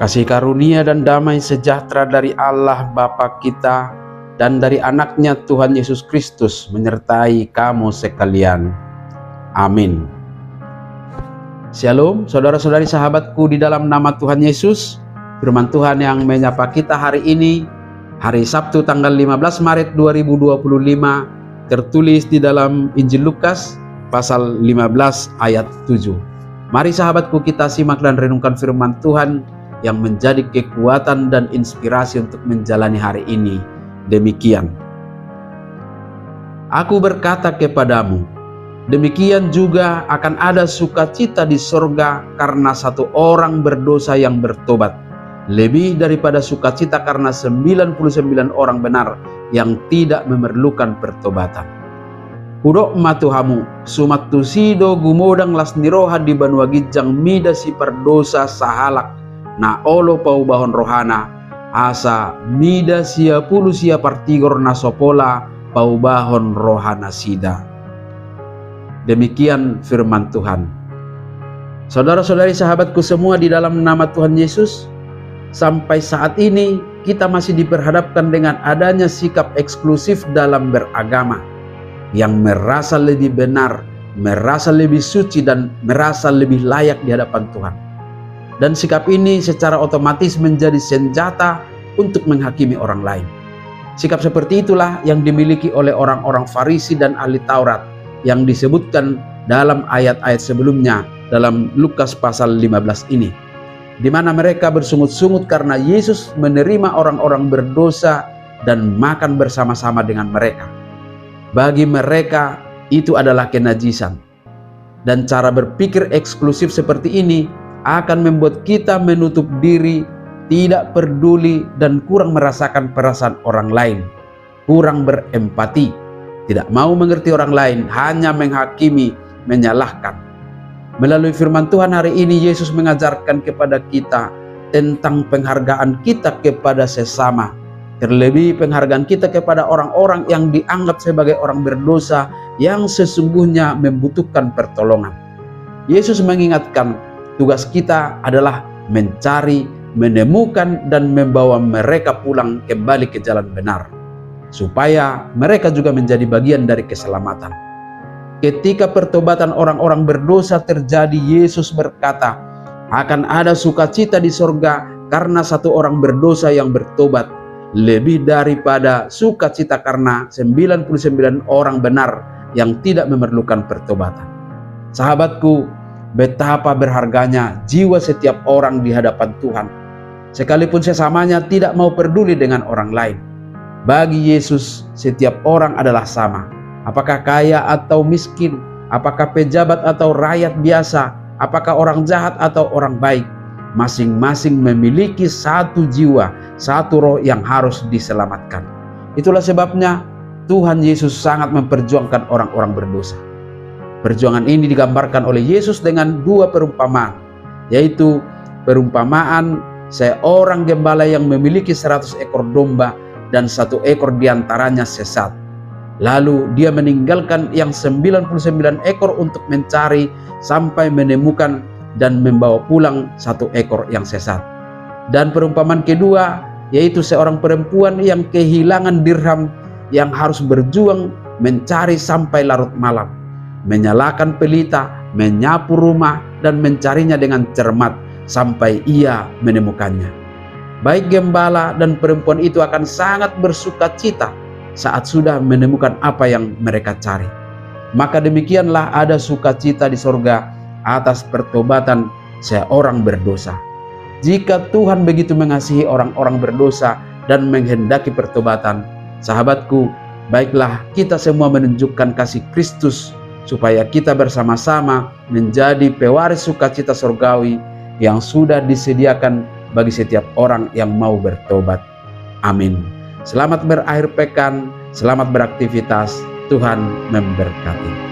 Kasih karunia dan damai sejahtera dari Allah Bapa kita dan dari anaknya Tuhan Yesus Kristus menyertai kamu sekalian. Amin. Shalom saudara-saudari sahabatku di dalam nama Tuhan Yesus. Firman Tuhan yang menyapa kita hari ini, hari Sabtu tanggal 15 Maret 2025, tertulis di dalam Injil Lukas pasal 15 ayat 7. Mari sahabatku kita simak dan renungkan firman Tuhan yang menjadi kekuatan dan inspirasi untuk menjalani hari ini. Demikian, aku berkata kepadamu, demikian juga akan ada sukacita di sorga karena satu orang berdosa yang bertobat, lebih daripada sukacita karena 99 orang benar yang tidak memerlukan pertobatan. Hudok matuhamu, sumattu sido gumodang las niroha di banua gijang mida si perdosa sahalak, na olo pau bahon rohana, asa mida sia pulu sia partigor na sopola pau bahon rohana sida. Demikian firman Tuhan. Saudara-saudari sahabatku semua di dalam nama Tuhan Yesus, sampai saat ini kita masih diperhadapkan dengan adanya sikap eksklusif dalam beragama, yang merasa lebih benar, merasa lebih suci, dan merasa lebih layak di hadapan Tuhan. Dan sikap ini secara otomatis menjadi senjata untuk menghakimi orang lain. Sikap seperti itulah yang dimiliki oleh orang-orang Farisi dan ahli Taurat yang disebutkan dalam ayat-ayat sebelumnya dalam Lukas pasal 15 ini, di mana mereka bersungut-sungut karena Yesus menerima orang-orang berdosa dan makan bersama-sama dengan mereka. Bagi mereka itu adalah kenajisan. Dan cara berpikir eksklusif seperti ini akan membuat kita menutup diri, tidak peduli, dan kurang merasakan perasaan orang lain, kurang berempati, tidak mau mengerti orang lain, hanya menghakimi, menyalahkan. Melalui firman Tuhan hari ini, Yesus mengajarkan kepada kita tentang penghargaan kita kepada sesama, terlebih penghargaan kita kepada orang-orang yang dianggap sebagai orang berdosa yang sesungguhnya membutuhkan pertolongan. Yesus mengingatkan tugas kita adalah mencari, menemukan, dan membawa mereka pulang kembali ke jalan benar, supaya mereka juga menjadi bagian dari keselamatan. Ketika pertobatan orang-orang berdosa terjadi, Yesus berkata, akan ada sukacita di sorga karena satu orang berdosa yang bertobat, lebih daripada sukacita karena 99 orang benar yang tidak memerlukan pertobatan. Sahabatku, betapa berharganya jiwa setiap orang di hadapan Tuhan, sekalipun sesamanya tidak mau peduli dengan orang lain. Bagi Yesus, setiap orang adalah sama, apakah kaya atau miskin, apakah pejabat atau rakyat biasa, apakah orang jahat atau orang baik. Masing-masing memiliki satu jiwa, satu roh yang harus diselamatkan. Itulah sebabnya Tuhan Yesus sangat memperjuangkan orang-orang berdosa. Perjuangan ini digambarkan oleh Yesus dengan dua perumpamaan, yaitu perumpamaan seorang gembala yang memiliki 100 ekor domba dan 1 ekor diantaranya sesat. Lalu dia meninggalkan yang 99 ekor untuk mencari sampai menemukan dan membawa pulang 1 ekor yang sesat. Dan perumpamaan kedua yaitu seorang perempuan yang kehilangan dirham, yang harus berjuang mencari sampai larut malam, menyalakan pelita, menyapu rumah, dan mencarinya dengan cermat sampai ia menemukannya. Baik gembala dan perempuan itu akan sangat bersukacita saat sudah menemukan apa yang mereka cari. Maka demikianlah ada sukacita di sorga atas pertobatan seorang berdosa. Jika Tuhan begitu mengasihi orang-orang berdosa dan menghendaki pertobatan, sahabatku, baiklah kita semua menunjukkan kasih Kristus supaya kita bersama-sama menjadi pewaris sukacita surgawi yang sudah disediakan bagi setiap orang yang mau bertobat. Amin. Selamat berakhir pekan, selamat beraktivitas, Tuhan memberkati.